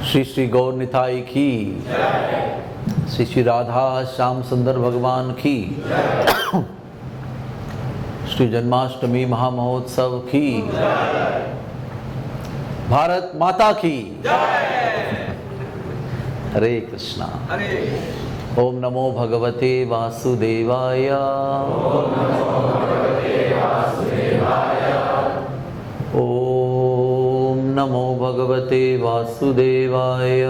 श्री श्री गौर निताई की, श्री श्री राधा श्याम सुंदर भगवान की, श्री जन्माष्टमी महामहोत्सव की, भारत माता की। हरे कृष्णा। ओम नमो भगवते वासुदेवाय। ओम नमो भगवते वासुदेवाय।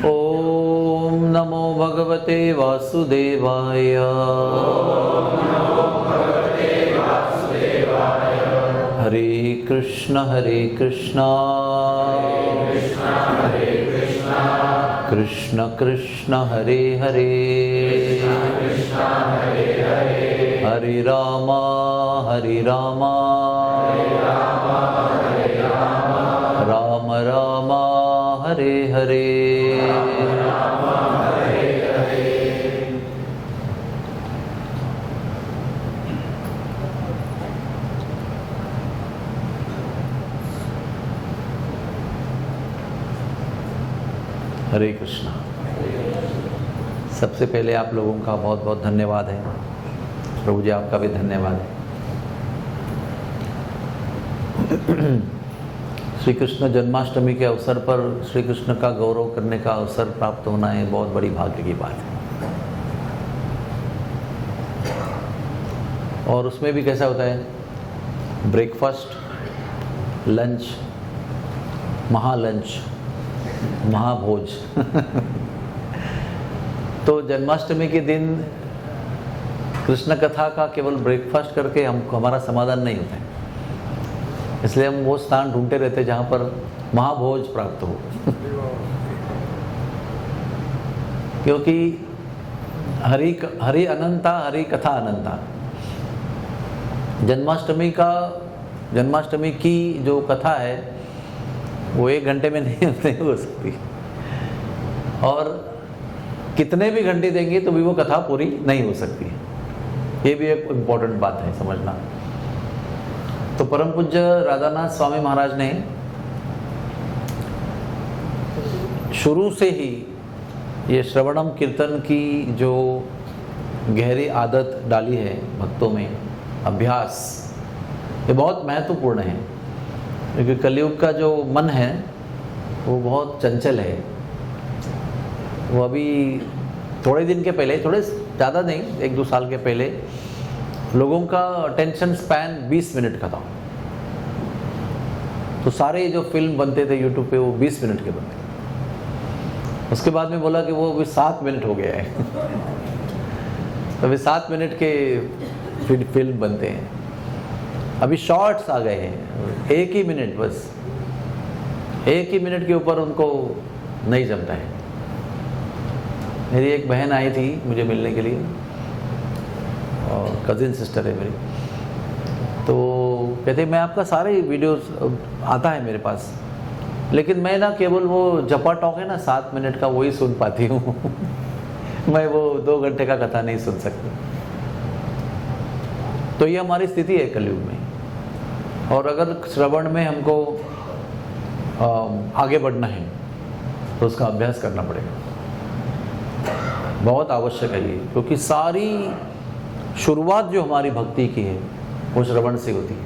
ओम नमो भगवते वासुदेवाय। हरे कृष्णा कृष्ण कृष्ण हरे हरे, हरे रामा राम रामा हरे हरे। हरे कृष्णा। सबसे पहले आप लोगों का बहुत बहुत धन्यवाद है। प्रभु जी आपका भी धन्यवाद है। श्री कृष्ण जन्माष्टमी के अवसर पर श्री कृष्ण का गौरव करने का अवसर प्राप्त होना है, बहुत बड़ी भाग्य की बात है। और उसमें भी कैसा होता है, ब्रेकफास्ट, लंच, महालंच, महाभोज। तो जन्माष्टमी के दिन कृष्ण कथा का केवल ब्रेकफास्ट करके हमारा समाधान नहीं होता है, इसलिए हम वो स्थान ढूंढते रहते हैं जहाँ पर महाभोज प्राप्त हो। क्योंकि हरि अनंता, हरि कथा अनंता। जन्माष्टमी की जो कथा है वो 1 घंटे में नहीं हो सकती, और कितने भी घंटे देंगे तो भी वो कथा पूरी नहीं हो सकती। ये भी एक इम्पोर्टेंट बात है समझना। तो परम पूज्य राधानाथ स्वामी महाराज ने शुरू से ही ये श्रवणम कीर्तन की जो गहरी आदत डाली है भक्तों में, अभ्यास, ये बहुत महत्वपूर्ण है। क्योंकि कलयुग का जो मन है वो बहुत चंचल है। वो अभी थोड़े दिन के पहले, थोड़े ज़्यादा नहीं, 1-2 साल के पहले लोगों का अटेंशन स्पैन 20 मिनट का था। तो सारे जो फिल्म बनते थे यूट्यूब पे वो 20 मिनट के बनते। उसके बाद में बोला कि वो अभी 7 मिनट हो गया है। तो अभी 7 मिनट के फिल्म बनते हैं। अभी शॉर्ट्स आ गए हैं, 1 ही मिनट, बस 1 ही मिनट के ऊपर उनको नहीं जमता है। मेरी एक बहन आई थी मुझे मिलने के लिए, और कज़िन सिस्टर है मेरी। तो कहते मैं आपका सारे वीडियोस आता है मेरे पास, लेकिन मैं ना केवल वो जपा टॉक है ना 7 मिनट का, वही सुन पाती हूँ। मैं वो 2 घंटे का कथा नहीं सुन सकती। तो ये हमारी स्थिति है कलयुग में। और अगर श्रवण में हमको आगे बढ़ना है तो उसका अभ्यास करना पड़ेगा, बहुत आवश्यक है ये। क्योंकि सारी शुरुआत जो हमारी भक्ति की है वो श्रवण से होती है।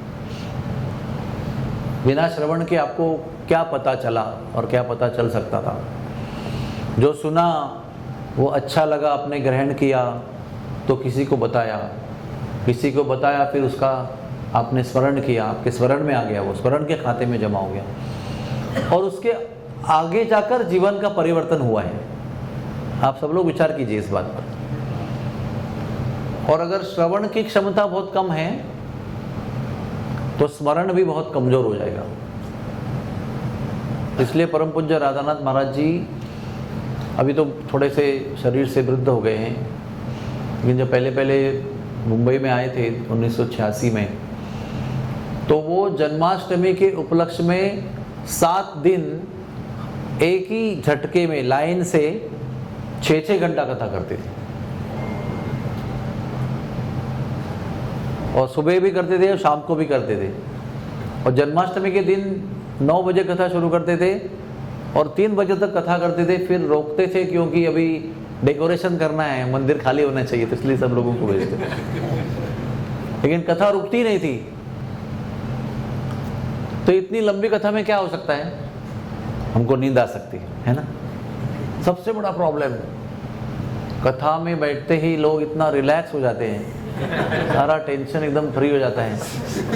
बिना श्रवण के आपको क्या पता चला और क्या पता चल सकता था। जो सुना वो अच्छा लगा, आपने ग्रहण किया तो किसी को बताया, फिर उसका आपने स्मरण किया, आपके स्मरण में आ गया, वो स्मरण के खाते में जमा हो गया, और उसके आगे जाकर जीवन का परिवर्तन हुआ है। आप सब लोग विचार कीजिए इस बात पर। और अगर श्रवण की क्षमता बहुत कम है तो स्मरण भी बहुत कमजोर हो जाएगा। इसलिए परम पूज्य राधानाथ महाराज जी अभी तो थोड़े से शरीर से वृद्ध हो गए हैं, लेकिन जब पहले मुंबई में आए थे 1986 में, तो वो जन्माष्टमी के उपलक्ष्य में 7 दिन एक ही झटके में लाइन से 6-6 घंटा कथा करते थे। और सुबह भी करते थे और शाम को भी करते थे। और जन्माष्टमी के दिन 9 बजे कथा शुरू करते थे और 3 बजे तक कथा करते थे, फिर रोकते थे क्योंकि अभी डेकोरेशन करना है, मंदिर खाली होना चाहिए, तो इसलिए सब लोगों को भेजते थे। लेकिन कथा रुकती नहीं थी। तो इतनी लंबी कथा में क्या हो सकता है, हमको नींद आ सकती है ना। सबसे बड़ा प्रॉब्लम, कथा में बैठते ही लोग इतना रिलैक्स हो जाते हैं, सारा टेंशन एकदम फ्री हो जाता है,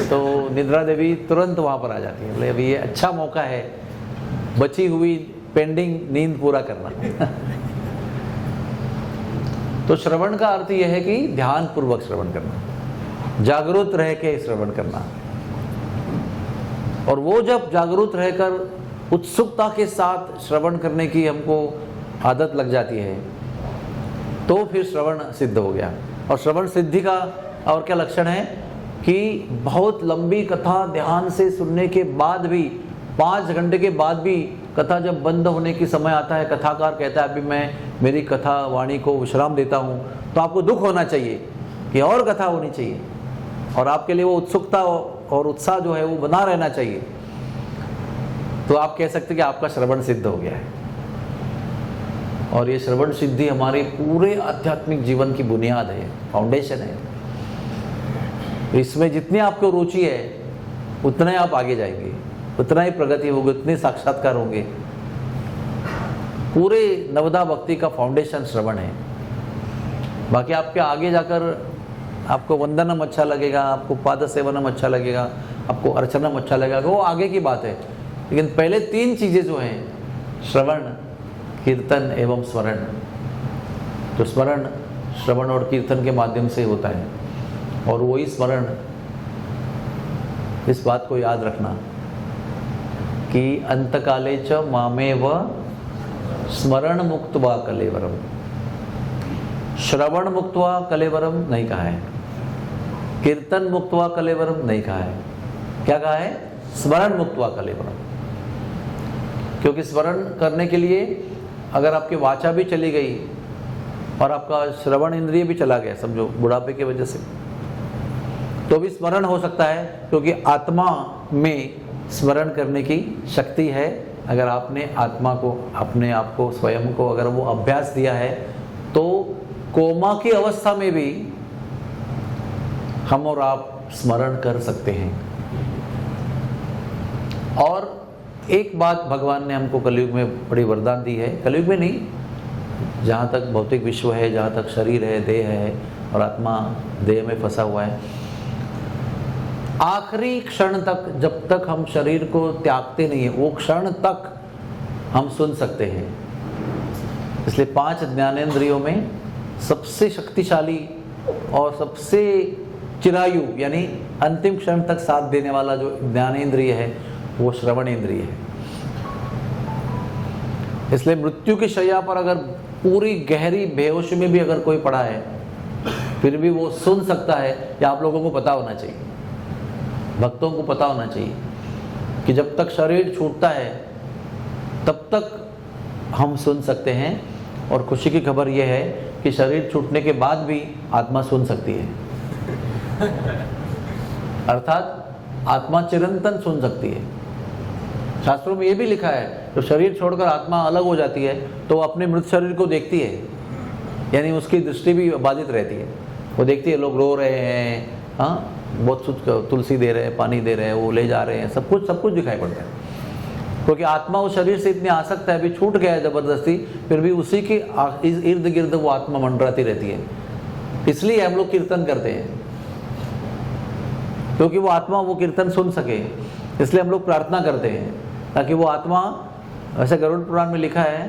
तो निद्रा देवी तुरंत वहाँ पर आ जाती है। बोले अभी ये अच्छा मौका है बची हुई पेंडिंग नींद पूरा करना। तो श्रवण का अर्थ यह है कि ध्यान पूर्वक श्रवण करना, जागरूक रह के श्रवण करना। और वो जब जागरूक रहकर उत्सुकता के साथ श्रवण करने की हमको आदत लग जाती है, तो फिर श्रवण सिद्ध हो गया। और श्रवण सिद्धि का और क्या लक्षण है कि बहुत लंबी कथा ध्यान से सुनने के बाद भी, 5 घंटे के बाद भी कथा जब बंद होने की समय आता है, कथाकार कहता है अभी मैं मेरी कथा वाणी को विश्राम देता हूँ, तो आपको दुख होना चाहिए कि और कथा होनी चाहिए और आपके लिए वो उत्सुकता और उत्साह जो है वो बना रहना चाहिए। तो आप कह सकते कि आपका श्रवण सिद्ध हो गया है। और ये श्रवण सिद्धि हमारे पूरे आध्यात्मिक जीवन की बुनियाद है, फाउंडेशन है। इसमें जितनी आपको रुचि है उतना ही आप आगे जाएंगे, उतना ही प्रगति होगी, उतने साक्षात्कार होंगे। पूरे नवदा भक्ति का फाउंडेशन श्रवण है। बाकी आपके आगे जाकर आपको वंदनम अच्छा लगेगा, आपको पाद सेवनम अच्छा लगेगा, आपको अर्चनम अच्छा लगेगा, वो आगे की बात है। लेकिन पहले 3 चीज़ें जो हैं, श्रवण, कीर्तन एवं स्मरण, तो स्मरण श्रवण और कीर्तन के माध्यम से होता है। और वही स्मरण, इस बात को याद रखना कि अंतकाले च मामेव स्मरण मुक्त्वा कलेवरम, श्रवण मुक्त्वा कलेवरम नहीं कहा है, कीर्तन मुक्त्वा कलेवरम नहीं कहा है, क्या कहा है, स्मरण मुक्त्वा कलेवरम। क्योंकि स्मरण करने के लिए अगर आपकी वाचा भी चली गई और आपका श्रवण इंद्रिय भी चला गया, समझो बुढ़ापे की वजह से, तो भी स्मरण हो सकता है, क्योंकि आत्मा में स्मरण करने की शक्ति है। अगर आपने आत्मा को, अपने आप को, स्वयं को अगर वो अभ्यास दिया है, तो कोमा की अवस्था में भी हम और आप स्मरण कर सकते हैं। और एक बात भगवान ने हमको कलयुग में बड़ी वरदान दी है, कलयुग में नहीं, जहाँ तक भौतिक विश्व है, जहाँ तक शरीर है, देह है और आत्मा देह में फंसा हुआ है, आखिरी क्षण तक, जब तक हम शरीर को त्यागते नहीं है, वो क्षण तक हम सुन सकते हैं। इसलिए 5 ज्ञानेंद्रियों में सबसे शक्तिशाली और सबसे चिरायु यानी अंतिम क्षण तक साथ देने वाला जो ज्ञानेंद्रिय है वो श्रवण इंद्रिय है। इसलिए मृत्यु की शैया पर अगर पूरी गहरी बेहोशी में भी अगर कोई पड़ा है, फिर भी वो सुन सकता है। या आप लोगों को पता होना चाहिए, भक्तों को पता होना चाहिए कि जब तक शरीर छूटता है तब तक हम सुन सकते हैं। और खुशी की खबर यह है कि शरीर छूटने के बाद भी आत्मा सुन सकती है, अर्थात आत्मा चिरंतन सुन सकती है। शास्त्रों में यह भी लिखा है, तो शरीर छोड़कर आत्मा अलग हो जाती है तो वो अपने मृत शरीर को देखती है, यानी उसकी दृष्टि भी बाधित रहती है। वो देखती है लोग रो रहे हैं, हाँ बहुत तुलसी दे रहे हैं, पानी दे रहे हैं, वो ले जा रहे हैं, सब कुछ दिखाई पड़ता है। क्योंकि आत्मा उस शरीर से इतनी आसक्त है, अभी छूट गया है जबरदस्ती, फिर भी उसी के इर्द गिर्द वो आत्मा मंडराती रहती है। इसलिए हम लोग कीर्तन करते हैं, क्योंकि वो आत्मा वो कीर्तन सुन सके। इसलिए हम लोग प्रार्थना करते हैं ताकि वो आत्मा, ऐसे गरुड़ पुराण में लिखा है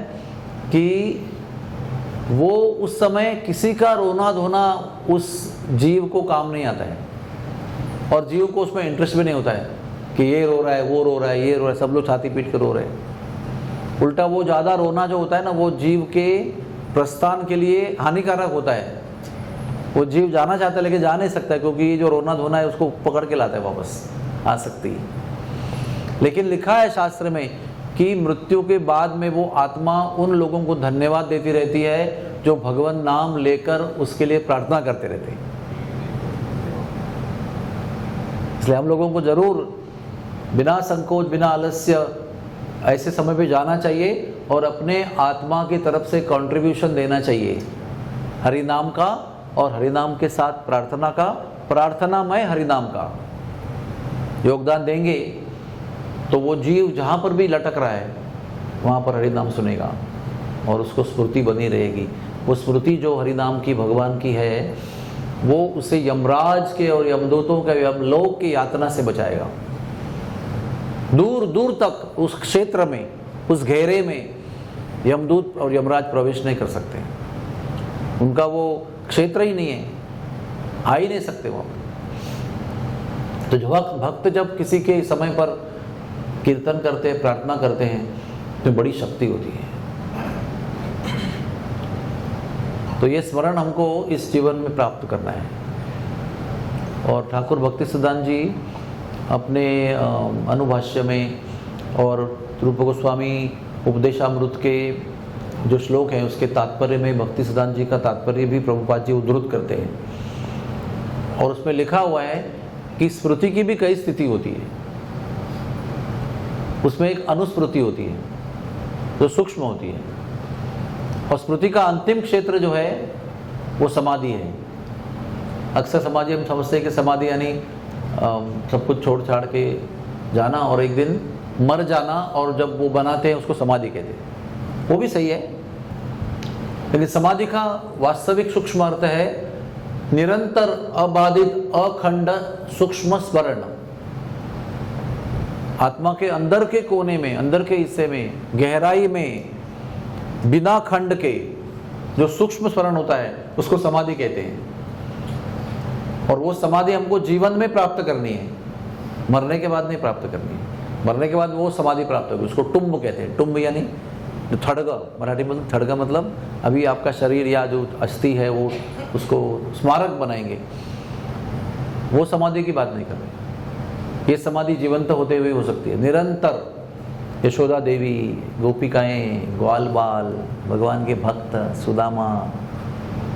कि वो उस समय किसी का रोना धोना उस जीव को काम नहीं आता है, और जीव को उसमें इंटरेस्ट भी नहीं होता है कि ये रो रहा है, वो रो रहा है, ये रो रहा है, सब लोग छाती पीट कर रो रहे हैं। उल्टा वो ज़्यादा रोना जो होता है ना, वो जीव के प्रस्थान के लिए हानिकारक होता है। वो जीव जाना चाहता है लेकिन जा नहीं सकता है, क्योंकि ये जो रोना धोना है उसको पकड़ के लाता है वापस, आ सकती है। लेकिन लिखा है शास्त्र में कि मृत्यु के बाद में वो आत्मा उन लोगों को धन्यवाद देती रहती है जो भगवान नाम लेकर उसके लिए प्रार्थना करते रहते हैं। इसलिए हम लोगों को जरूर बिना संकोच, बिना आलस्य ऐसे समय पे जाना चाहिए और अपने आत्मा की तरफ से कंट्रीब्यूशन देना चाहिए हरि नाम का, और हरि नाम के साथ प्रार्थना का, प्रार्थनामय हरि नाम का योगदान देंगे तो वो जीव जहाँ पर भी लटक रहा है वहाँ पर हरि नाम सुनेगा और उसको स्मृति बनी रहेगी। वो स्मृति जो हरि नाम की, भगवान की है, वो उसे यमराज के और यमदूतों के, यमलोक की यातना से बचाएगा। दूर दूर तक उस क्षेत्र में, उस घेरे में यमदूत और यमराज प्रवेश नहीं कर सकते, उनका वो क्षेत्र ही नहीं है, आ ही नहीं सकते वहाँ पर। तो जो भक्त जब किसी के समय पर कीर्तन करते हैं, प्रार्थना करते हैं, तो बड़ी शक्ति होती है। तो ये स्मरण हमको इस जीवन में प्राप्त करना है। और ठाकुर भक्ति सिद्धांत जी अपने अनुभाष्य में और रूप गोस्वामी उपदेशामृत के जो श्लोक हैं उसके तात्पर्य में भक्ति सिद्धांत जी का तात्पर्य भी प्रभुपाद जी उद्धृत करते हैं। और उसमें लिखा हुआ है कि स्मृति की भी कई स्थिति होती है। उसमें एक अनुस्मृति होती है जो सूक्ष्म होती है, और स्मृति का अंतिम क्षेत्र जो है वो समाधि है। अक्सर समाधि हम समझते हैं कि समाधि यानी सब कुछ छोड़ छाड़ के जाना और एक दिन मर जाना, और जब वो बनाते हैं उसको समाधि कहते हैं। वो भी सही है, लेकिन समाधि का वास्तविक सूक्ष्म अर्थ है निरंतर अबाधित अखंड सूक्ष्म स्मरण। आत्मा के अंदर के कोने में, अंदर के हिस्से में, गहराई में, बिना खंड के जो सूक्ष्म स्मरण होता है उसको समाधि कहते हैं। और वो समाधि हमको जीवन में प्राप्त करनी है, मरने के बाद नहीं प्राप्त करनी है। मरने के बाद वो समाधि प्राप्त होगी, उसको टुम्ब कहते हैं। टुम्ब यानी जो थड़गा, मराठी में थड़गा मतलब अभी आपका शरीर या जो अस्थि है वो उसको स्मारक बनाएंगे, वो समाधि की बात नहीं कर रहे। ये समाधि जीवंत होते हुए हो सकती है। निरंतर यशोदा देवी, गोपिकाएं, ग्वाल बाल, भगवान के भक्त, सुदामा,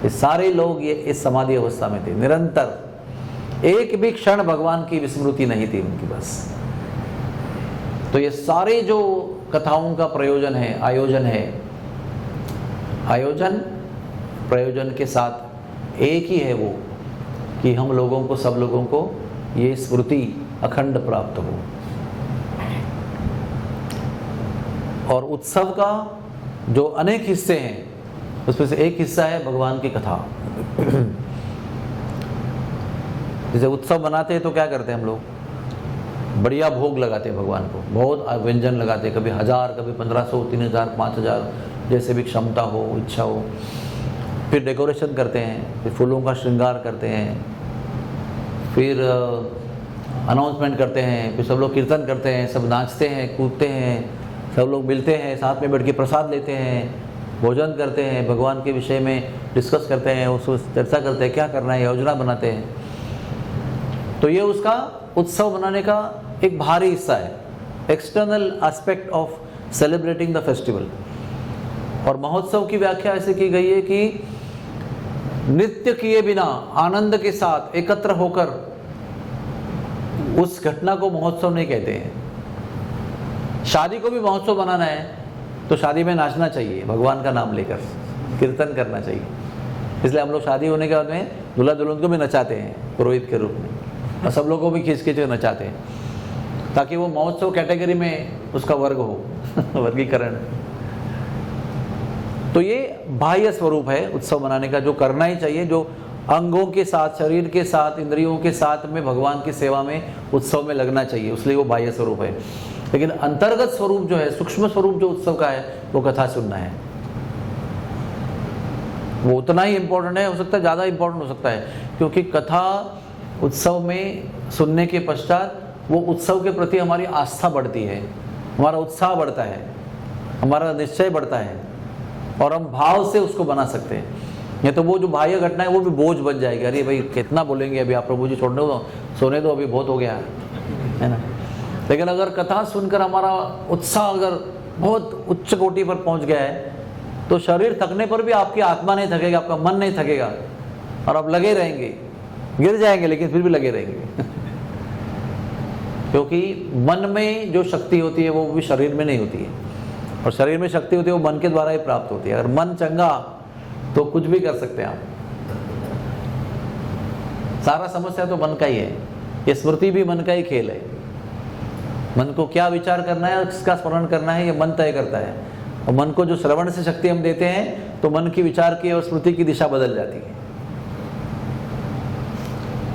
ये सारे लोग ये इस समाधि अवस्था में थे। निरंतर एक भी क्षण भगवान की विस्मृति नहीं थी उनकी बस। तो ये सारे जो कथाओं का प्रयोजन है, आयोजन है, आयोजन प्रयोजन के साथ एक ही है, वो कि हम लोगों को, सब लोगों को ये स्मृति अखंड प्राप्त हो। और उत्सव का जो अनेक हिस्से हैं उसमें से एक हिस्सा है भगवान की कथा। जैसे उत्सव मनाते हैं तो क्या करते हैं हम लोग, बढ़िया भोग लगाते हैं भगवान को, बहुत व्यंजन लगाते हैं, कभी 1000, कभी 1500, 3000, 5000, जैसे भी क्षमता हो, इच्छा हो। फिर डेकोरेशन करते हैं, फिर फूलों का श्रृंगार करते हैं, फिर अनाउंसमेंट करते हैं, फिर सब लोग कीर्तन करते हैं, सब नाचते हैं, कूदते हैं, सब लोग मिलते हैं, साथ में बैठ के प्रसाद लेते हैं, भोजन करते हैं, भगवान के विषय में डिस्कस करते हैं, उसको चर्चा करते हैं, क्या करना है, योजना बनाते हैं। तो ये उसका उत्सव मनाने का एक भारी हिस्सा है, external aspect of celebrating the festival. और महोत्सव की व्याख्या ऐसे की गई है कि नृत्य किए बिना आनंद के साथ एकत्र होकर उस घटना को महोत्सव नहीं कहते हैं। शादी को भी महोत्सव बनाना है तो शादी में नाचना चाहिए, भगवान का नाम लेकर कीर्तन करना चाहिए। इसलिए हम लोग शादी होने के बाद में दूल्हा दुल्हन को भी नचाते हैं पुरोहित के रूप में, और सब लोगों को भी खींच खींच नचाते हैं, ताकि वो महोत्सव कैटेगरी में उसका वर्ग हो वर्गीकरण। तो ये बाह्य स्वरूप है उत्सव मनाने का, जो करना ही चाहिए, जो अंगों के साथ, शरीर के साथ, इंद्रियों के साथ में भगवान की सेवा में, उत्सव में लगना चाहिए, इसलिए वो बाह्य स्वरूप है। लेकिन अंतर्गत स्वरूप जो है, सूक्ष्म स्वरूप जो उत्सव का है, वो कथा सुनना है। वो उतना ही इम्पोर्टेंट है, हो सकता है ज़्यादा इम्पोर्टेंट हो सकता है, क्योंकि कथा उत्सव में सुनने के पश्चात वो उत्सव के प्रति हमारी आस्था बढ़ती है, हमारा उत्साह बढ़ता है, हमारा निश्चय बढ़ता है, और हम भाव से उसको बना सकते हैं। नहीं तो वो जो बाह्य घटना है वो भी बोझ बन जाएगी। अरे भाई कितना बोलेंगे, अभी आप प्रभु जी छोड़ने दो, सोने दो, अभी बहुत हो गया है ना। लेकिन अगर कथा सुनकर हमारा उत्साह अगर बहुत उच्च कोटि पर पहुंच गया है, तो शरीर थकने पर भी आपकी आत्मा नहीं थकेगा, आपका मन नहीं थकेगा, और आप लगे रहेंगे, गिर जाएंगे लेकिन फिर भी लगे रहेंगे। क्योंकि मन में जो शक्ति होती है वो भी शरीर में नहीं होती है, और शरीर में शक्ति होती है वो मन के द्वारा ही प्राप्त होती है। अगर मन चंगा तो कुछ भी कर सकते हैं आप। सारा समस्या तो मन का ही है, ये स्मृति भी मन का ही खेल है। मन को क्या विचार करना है, किसका स्मरण करना है, ये मन तय करता है। और मन को जो श्रवण से शक्ति हम देते हैं तो मन की विचार की और स्मृति की दिशा बदल जाती है।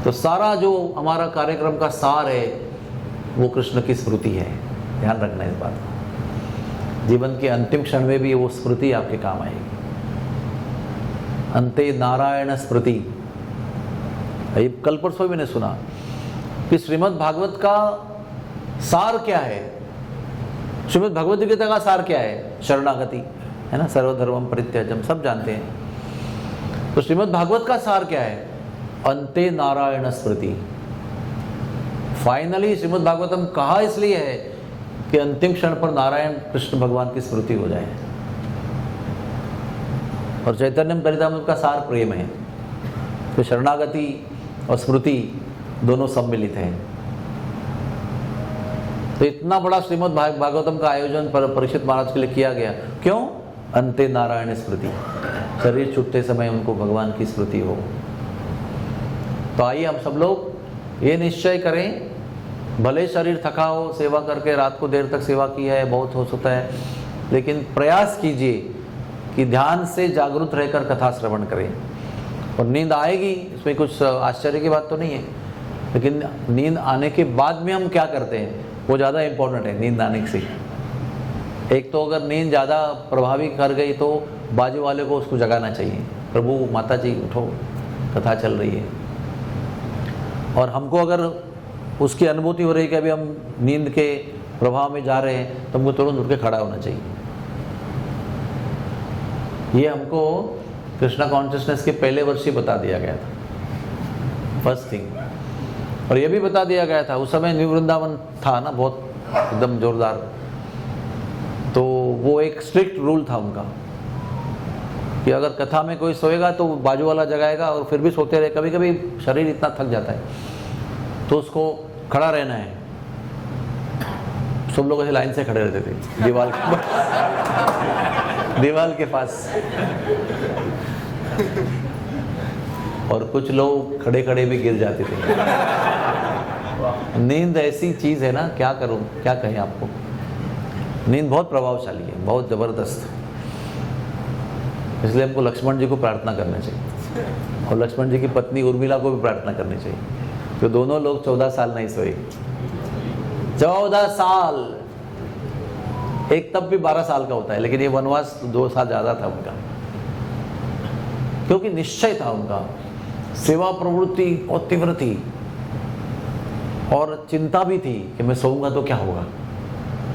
तो सारा जो हमारा कार्यक्रम का सार है वो कृष्ण की स्मृति है। ध्यान रखना इस बात का। जीवन के अंतिम क्षण में भी वो स्मृति आपके काम आएगी। अंते नारायण स्मृति। कल परसों भी मैंने सुना कि श्रीमद् भागवत का सार क्या है। श्रीमद् भगवद गीता का सार क्या है? शरणागति है ना, सर्वधर्मम परित्यजम, सब जानते हैं। तो श्रीमद् भागवत का सार क्या है? अंते नारायण स्मृति। फाइनली श्रीमद् भागवतम कहा इसलिए है कि अंतिम क्षण पर नारायण कृष्ण भगवान की स्मृति हो जाए। और चैतन्यम चरितामृत का सार प्रेम है। तो शरणागति और स्मृति दोनों सम्मिलित हैं। तो इतना बड़ा श्रीमद् भागवतम का आयोजन परीक्षित महाराज के लिए किया गया। क्यों? अंते नारायण स्मृति। शरीर छूटते समय उनको भगवान की स्मृति हो। तो आइए हम सब लोग ये निश्चय करें, भले शरीर थका हो, सेवा करके रात को देर तक सेवा की है, बहुत हो सकता है, लेकिन प्रयास कीजिए कि ध्यान से जागरूक रहकर कथा श्रवण करें। और नींद आएगी, इसमें कुछ आश्चर्य की बात तो नहीं है, लेकिन नींद आने के बाद में हम क्या करते हैं वो ज़्यादा इम्पोर्टेंट है नींद आने से। एक तो अगर नींद ज़्यादा प्रभावी कर गई तो बाजू वाले को उसको जगाना चाहिए, प्रभु माता जी उठो, कथा चल रही है। और हमको अगर उसकी अनुभूति हो रही है कि अभी हम नींद के प्रभाव में जा रहे हैं तो हमको तुरंत उठ के खड़ा होना चाहिए। ये हमको कृष्णा कॉन्शियसनेस के पहले वर्ष ही बता दिया गया था, फर्स्ट थिंग। और ये भी बता दिया गया था, उस समय न्यू वृंदावन था ना, बहुत एकदम जोरदार, तो वो एक स्ट्रिक्ट रूल था उनका कि अगर कथा में कोई सोएगा तो बाजू वाला जगाएगा, और फिर भी सोते रहे। कभी कभी शरीर इतना थक जाता है तो उसको खड़ा रहना है। सब लोग ऐसे लाइन से खड़े रहते थे दीवार के दीवार के पास, और कुछ लोग खड़े खड़े भी गिर जाते थे। नींद ऐसी चीज है ना, क्या करूं, क्या कहें आपको। नींद बहुत प्रभावशाली है, बहुत जबरदस्त। इसलिए हमको लक्ष्मण जी को प्रार्थना करना चाहिए, और लक्ष्मण जी की पत्नी उर्मिला को भी प्रार्थना करनी चाहिए। तो दोनों लोग 14 साल नहीं सोए, 14 साल। एक तब भी 12 साल का होता है, लेकिन ये वनवास 2 साल ज़्यादा था उनका, क्योंकि निश्चय था उनका। सेवा प्रवृत्ति और तीव्र थी, और चिंता भी थी कि मैं सोऊंगा तो क्या होगा,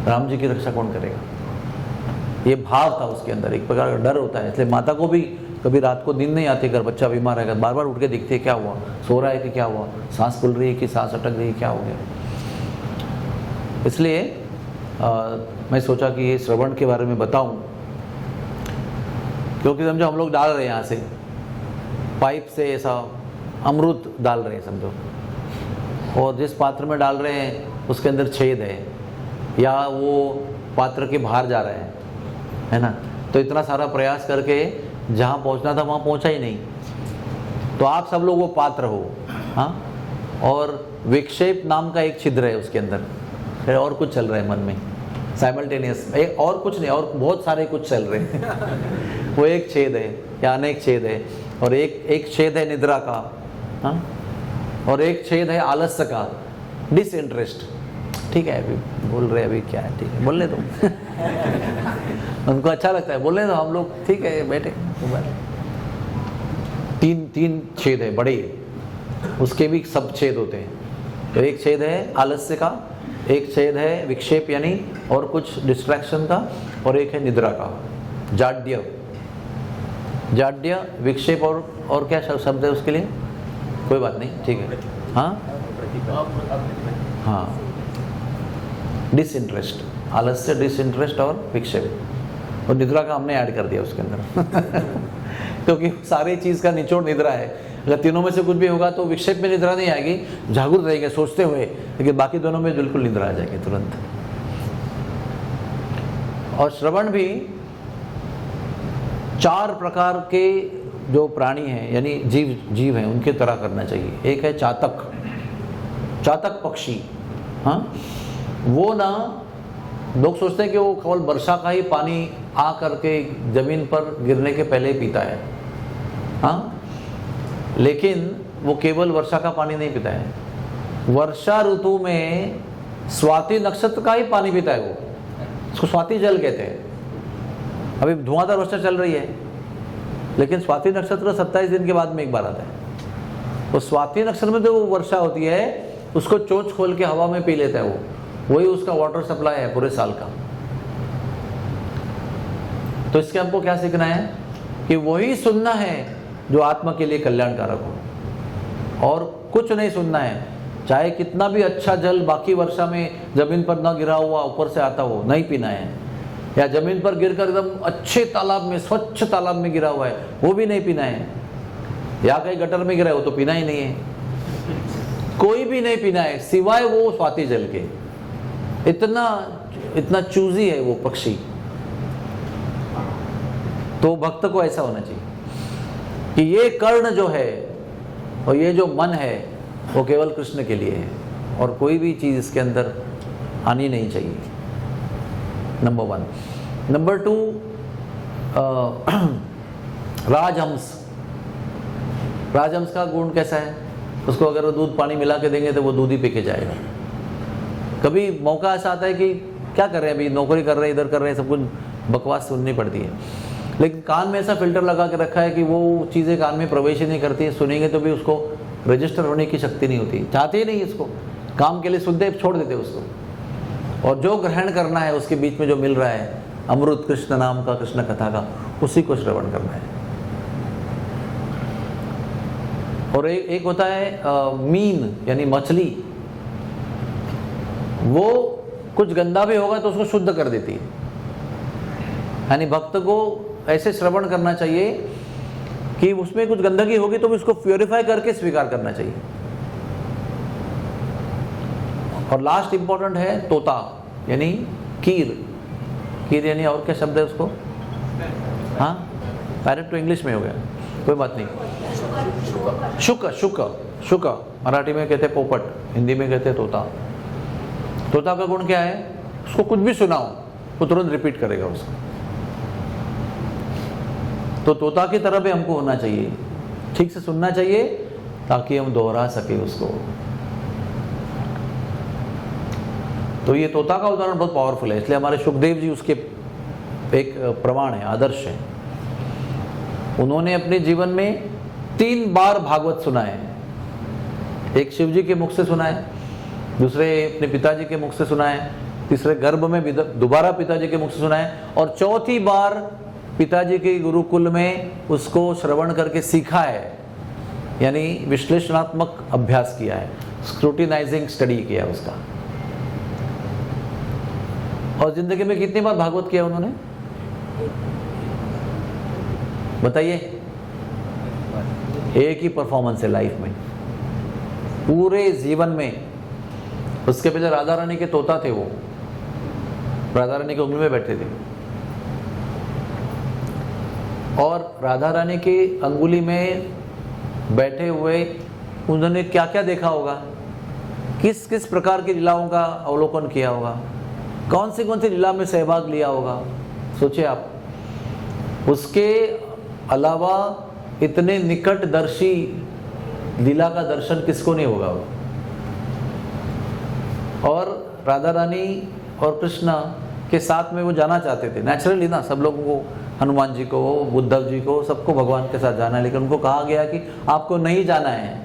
राम जी की रक्षा कौन करेगा। ये भाव था उसके अंदर, एक प्रकार का डर होता है। इसलिए माता को भी कभी रात को नींद नहीं आती, अगर बच्चा बीमार है, बार बार उठ के दिखते क्या हुआ, सो रहा है कि क्या हुआ, सांस फूल रही है कि सांस अटक रही है, क्या हो गया। इसलिए मैं सोचा कि ये श्रवण के बारे में बताऊं, क्योंकि समझो हम लोग डाल रहे हैं यहाँ से पाइप से ऐसा अमृत डाल रहे हैं समझो, और जिस पात्र में डाल रहे हैं उसके अंदर छेद है, या वो पात्र के बाहर जा रहा है ना। तो इतना सारा प्रयास करके जहाँ पहुँचना था वहाँ पहुँचा ही नहीं। तो आप सब लोग वो पात्र हो, हाँ। और विक्षेप नाम का एक छिद्र है उसके अंदर, फिर और कुछ चल रहा है मन में साइमल्टेनियस, और कुछ नहीं, और बहुत सारे कुछ चल रहे हैं। वो एक छेद है या अनेक छेद है, और एक छेद है निद्रा का, हाँ, और एक छेद है आलस्य का, डिसइंटरेस्ट। ठीक है, अभी बोल रहे अभी क्या है, ठीक है बोलने दो। उनको अच्छा लगता है बोलने दो, हम लोग ठीक है बैठे। तीन छेद है बड़े, उसके भी सब छेद होते हैं। तो एक छेद है आलस्य का, एक छेद है विक्षेप यानी और कुछ डिस्ट्रैक्शन का, और एक है निद्रा का, जाड्य विक्षेप, और क्या शब्द है उसके लिए, कोई बात नहीं, ठीक है। हाँ, डिसइंटरेस्ट, आलस्य, डिसइंटरेस्ट और विक्षेप, और निद्रा का हमने ऐड कर दिया उसके अंदर। क्योंकि सारी चीज़ का निचोड़ निद्रा है। अगर तीनों में से कुछ भी होगा तो विक्षेप में निद्रा नहीं आएगी, जागरूक रहेंगे सोचते हुए, लेकिन बाकी दोनों में बिल्कुल निद्रा आ जाएगी तुरंत। और श्रवण भी 4 प्रकार के जो प्राणी हैं यानी जीव हैं उनके तरह करना चाहिए। एक है चातक पक्षी। हाँ, वो ना लोग सोचते हैं कि वो केवल वर्षा का ही पानी आ करके जमीन पर गिरने के पहले ही पीता है। हाँ, लेकिन वो केवल वर्षा का पानी नहीं पीता है, वर्षा ऋतु में स्वाति नक्षत्र का ही पानी पीता है वो, उसको स्वाति जल कहते हैं। अभी धुआंधार वर्षा चल रही है, लेकिन स्वाति नक्षत्र 27 दिन के बाद में एक बार आता है। वो स्वाति नक्षत्र में जो वर्षा होती है उसको चोंच खोल के हवा में पी लेता है वो, वही उसका वाटर सप्लाई है पूरे साल का। तो इसके हमको क्या सीखना है कि वही सुनना है जो आत्मा के लिए कल्याणकारक हो, और कुछ नहीं सुनना है। चाहे कितना भी अच्छा जल बाकी वर्षा में जमीन पर न गिरा हुआ ऊपर से आता हो, नहीं पीना है। या जमीन पर गिरकर एकदम अच्छे तालाब में, स्वच्छ तालाब में गिरा हुआ है, वो भी नहीं पीना है। या कहीं गटर में गिरा है वो तो पीना ही नहीं है, कोई भी नहीं पीना है सिवाय वो स्वाति जल के। इतना चूजी है वो पक्षी। तो भक्त को ऐसा होना चाहिए कि ये कर्ण जो है और ये जो मन है वो केवल कृष्ण के लिए है, और कोई भी चीज़ इसके अंदर आनी नहीं चाहिए। नंबर 1। नंबर 2, राजहंस का गुण कैसा है? उसको अगर वो दूध पानी मिला के देंगे तो वो दूध ही पी के जाएगा। कभी मौका ऐसा आता है कि क्या कर रहे हैं, अभी नौकरी कर रहे हैं, इधर कर रहे हैं, सब कुछ बकवास सुननी पड़ती है, लेकिन कान में ऐसा फिल्टर लगा के रखा है कि वो चीज़ें कान में प्रवेश ही नहीं करती है। सुनेंगे तो भी उसको रजिस्टर होने की शक्ति नहीं होती, चाहते ही नहीं इसको, काम के लिए सुनते छोड़ देते उसको। और जो ग्रहण करना है उसके बीच में जो मिल रहा है अमृत कृष्ण नाम का, कृष्ण कथा का, उसी को श्रवण करना है। और एक होता है मीन यानी मछली, वो कुछ गंदा भी होगा तो उसको शुद्ध कर देती है। यानी भक्त को ऐसे श्रवण करना चाहिए कि उसमें कुछ गंदगी होगी तो भी उसको प्योरीफाई करके स्वीकार करना चाहिए। और लास्ट इंपॉर्टेंट है तोता यानी कीर यानी और क्या शब्द है उसको? हाँ, पैरेट तो इंग्लिश में हो गया, कोई बात नहीं। शुक मराठी में कहते हैं पोपट, हिंदी में कहते हैं तोता। तोता का गुण क्या है? उसको कुछ भी सुनाओ वो तुरंत रिपीट करेगा उसको। तो तोता की तरह भी हमको होना चाहिए, ठीक से सुनना चाहिए ताकि हम दोहरा सके उसको। तो ये तोता का उदाहरण बहुत पावरफुल है, इसलिए हमारे सुखदेव जी उसके एक प्रमाण है, आदर्श है। उन्होंने अपने जीवन में 3 बार भागवत सुना है। एक शिव जी के मुख से सुना है, दूसरे अपने पिताजी के मुख से सुना है, तीसरे गर्भ में दोबारा पिताजी के मुख से सुना है, और चौथी बार पिताजी के गुरुकुल में उसको श्रवण करके सीखा है, यानी विश्लेषणात्मक अभ्यास किया है, स्क्रूटिनाइजिंग स्टडी किया उसका। और जिंदगी में कितनी बार भागवत किया उन्होंने बताइए? एक ही परफॉर्मेंस है लाइफ में, पूरे जीवन में। उसके पहले राधा रानी के तोता थे, वो राधा रानी की उंगली में बैठे थे, और राधा रानी की अंगुली में बैठे हुए उन्होंने क्या क्या देखा होगा, किस किस प्रकार की लीलाओं का अवलोकन किया होगा, कौन सी लीला में सहभाग लिया होगा, सोचिए आप। उसके अलावा इतने निकटदर्शी लीला का दर्शन किसको नहीं होगा। और राधा रानी और कृष्ण के साथ में वो जाना चाहते थे नेचुरली ना, सब लोगों को, हनुमान जी को, बुद्धव जी को, सबको भगवान के साथ जाना है, लेकिन उनको कहा गया कि आपको नहीं जाना है।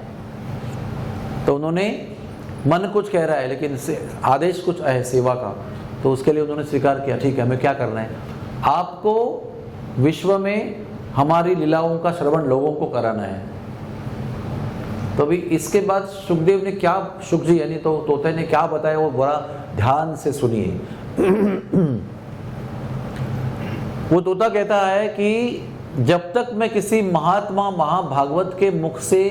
तो उन्होंने, मन कुछ कह रहा है लेकिन आदेश कुछ है सेवा का, तो उसके लिए उन्होंने स्वीकार किया, ठीक है हमें क्या करना है, आपको विश्व में हमारी लीलाओं का श्रवण लोगों को कराना है। तो अभी इसके बाद सुखदेव ने क्या, सुख जी यानी तो तोते ने क्या बताया वो बड़ा ध्यान से सुनिए। वो तोता कहता है कि जब तक मैं किसी महात्मा महाभागवत के मुख से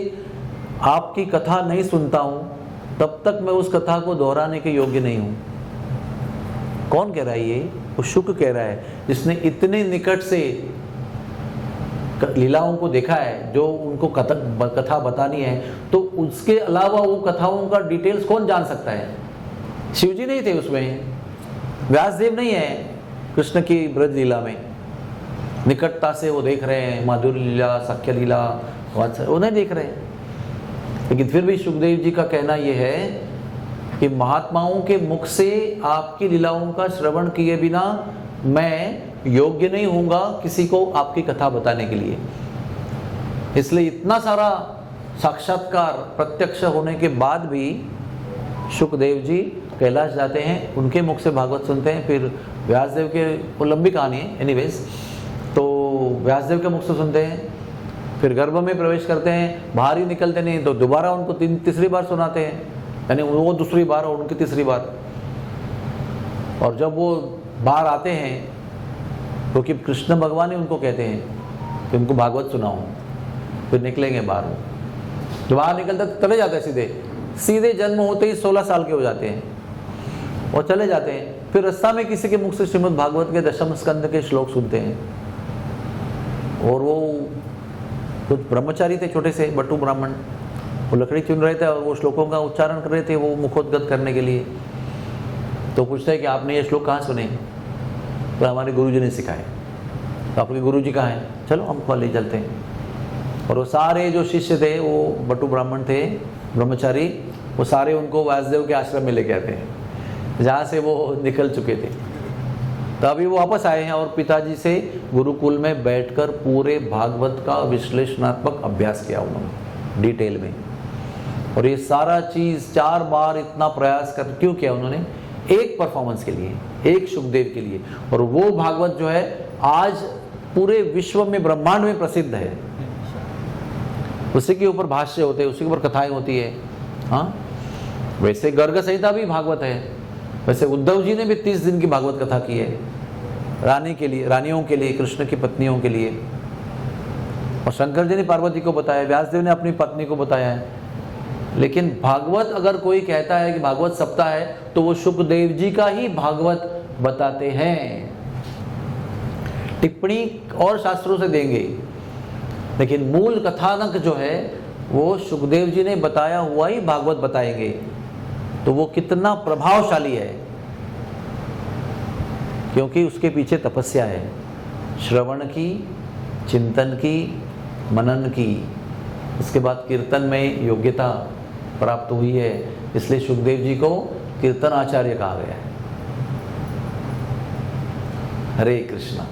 आपकी कथा नहीं सुनता हूं तब तक मैं उस कथा को दोहराने के योग्य नहीं हूं। कौन कह रहा है ये? वो शुक कह रहा है, जिसने इतने निकट से लीलाओं को देखा है, जो उनको कथा बतानी है, तो उसके अलावा वो कथाओं का डिटेल्स कौन जान सकता है? शिव जी नहीं थे उसमें, व्यासदेव नहीं है कृष्ण की ब्रज लीला में, निकटता से वो देख रहे हैं, माधुर्य लीला, सख्य लीला, वो नहीं देख रहे हैं। लेकिन फिर भी सुखदेव जी का कहना यह है कि महात्माओं के मुख से आपकी लीलाओं का श्रवण किए बिना मैं योग्य नहीं होऊंगा किसी को आपकी कथा बताने के लिए। इसलिए इतना सारा साक्षात्कार प्रत्यक्ष होने के बाद भी सुखदेव जी कैलाश जाते हैं, उनके मुख से भागवत सुनते हैं, फिर व्यासदेव के, वो लंबी कहानी है एनीवेज, तो व्यासदेव के मुख से सुनते हैं, फिर गर्भ में प्रवेश करते हैं, बाहर ही निकलते नहीं तो दोबारा उनको तीसरी बार सुनाते हैं, यानी वो दूसरी बार और उनकी तीसरी बार। और जब वो बाहर आते हैं क्योंकि कृष्ण भगवान ही उनको कहते हैं कि उनको भागवत सुनाओ, फिर निकलेंगे बाहर। जो बाहर निकलते चले जाते हैं, सीधे जन्म होते ही 16 साल के हो जाते हैं और चले जाते हैं। फिर रास्ता में किसी के मुख से श्रीमद् भागवत के 10वें स्कंद के श्लोक सुनते हैं। और वो कुछ ब्रह्मचारी थे, छोटे से बटू ब्राह्मण, वो लकड़ी चुन रहे थे और वो श्लोकों का उच्चारण कर रहे थे वो मुखोद्गत करने के लिए। तो पूछते हैं कि आपने ये श्लोक कहाँ सुने? तो हमारे गुरुजी ने सिखाए। तो आपके गुरुजी कहाँ हैं? चलो हमको ले चलते हैं। और वो सारे जो शिष्य थे, वो बटू ब्राह्मण थे, ब्रह्मचारी, वो सारे उनको व्यासदेव के आश्रम में लेके आते हैं जहाँ से वो निकल चुके थे। तो अभी वो वापस आए हैं और पिताजी से गुरुकुल में बैठकर पूरे भागवत का विश्लेषणात्मक अभ्यास किया उन्होंने डिटेल में। और ये सारा चीज़ 4 बार इतना प्रयास कर क्यों किया उन्होंने? एक परफॉर्मेंस के लिए, एक सुखदेव के लिए। और वो भागवत जो है आज पूरे विश्व में, ब्रह्मांड में प्रसिद्ध है। उसी के ऊपर भाष्य होते हैं, उसी के ऊपर कथाएं होती है। हाँ, वैसे गर्ग संहिता भी भागवत है। वैसे उद्धव जी ने भी 30 दिन की भागवत कथा की है, रानी के लिए, रानियों के लिए, कृष्ण की पत्नियों के लिए। और शंकर जी ने पार्वती को बताया, व्यासदेव ने अपनी पत्नी को बताया है। लेकिन भागवत अगर कोई कहता है कि भागवत सप्ताह है, तो वो सुखदेव जी का ही भागवत बताते हैं। टिप्पणी और शास्त्रों से देंगे, लेकिन मूल कथानक जो है वो सुखदेव जी ने बताया हुआ ही भागवत बताएंगे। तो वो कितना प्रभावशाली है, क्योंकि उसके पीछे तपस्या है, श्रवण की, चिंतन की, मनन की, उसके बाद कीर्तन में योग्यता प्राप्त हुई है। इसलिए सुखदेव जी को कीर्तन आचार्य कहा गया है। हरे कृष्णा।